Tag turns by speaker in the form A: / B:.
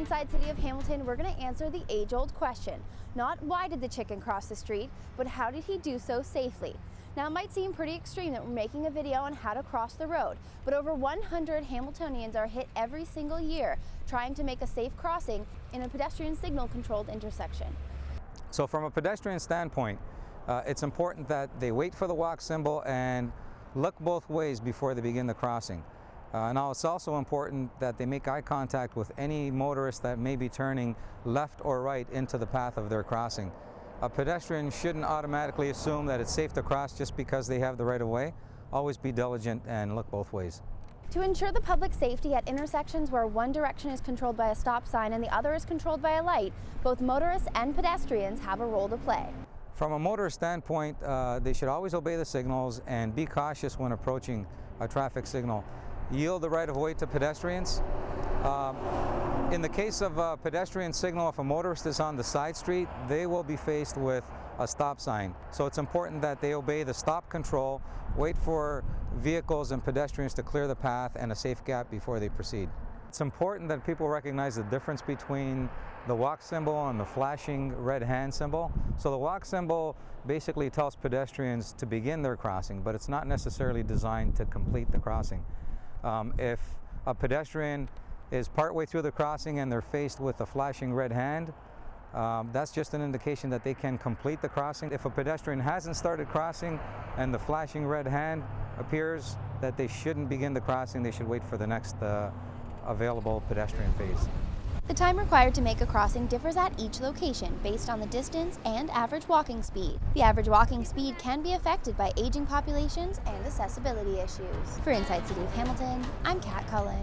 A: Inside City of Hamilton, we're going to answer the age-old question. Not why did the chicken cross the street, but how did he do so safely? Now, it might seem pretty extreme that we're making a video on how to cross the road, but over 100 Hamiltonians are hit every single year trying to make a safe crossing in a pedestrian signal-controlled intersection.
B: So from a pedestrian standpoint, it's important that they wait for the walk symbol and look both ways before they begin the crossing. Now, it's also important that they make eye contact with any motorist that may be turning left or right into the path of their crossing. A pedestrian shouldn't automatically assume that it's safe to cross just because they have the right of way. Always be diligent and look both ways.
A: To ensure the public safety at intersections where one direction is controlled by a stop sign and the other is controlled by a light, both motorists and pedestrians have a role to play.
B: From a motorist standpoint, they should always obey the signals and be cautious when approaching a traffic signal. Yield the right of way to pedestrians. In the case of a pedestrian signal, if a motorist is on the side street, they will be faced with a stop sign. So it's important that they obey the stop control, wait for vehicles and pedestrians to clear the path and a safe gap before they proceed. It's important that people recognize the difference between the walk symbol and the flashing red hand symbol. So the walk symbol basically tells pedestrians to begin their crossing, but it's not necessarily designed to complete the crossing. If a pedestrian is partway through the crossing and they're faced with a flashing red hand, that's just an indication that they can complete the crossing. If a pedestrian hasn't started crossing and the flashing red hand appears, that they shouldn't begin the crossing, they should wait for the next available pedestrian phase.
A: The time required to make a crossing differs at each location based on the distance and average walking speed. The average walking speed can be affected by aging populations and accessibility issues. For Inside City of Hamilton, I'm Kat Cullen.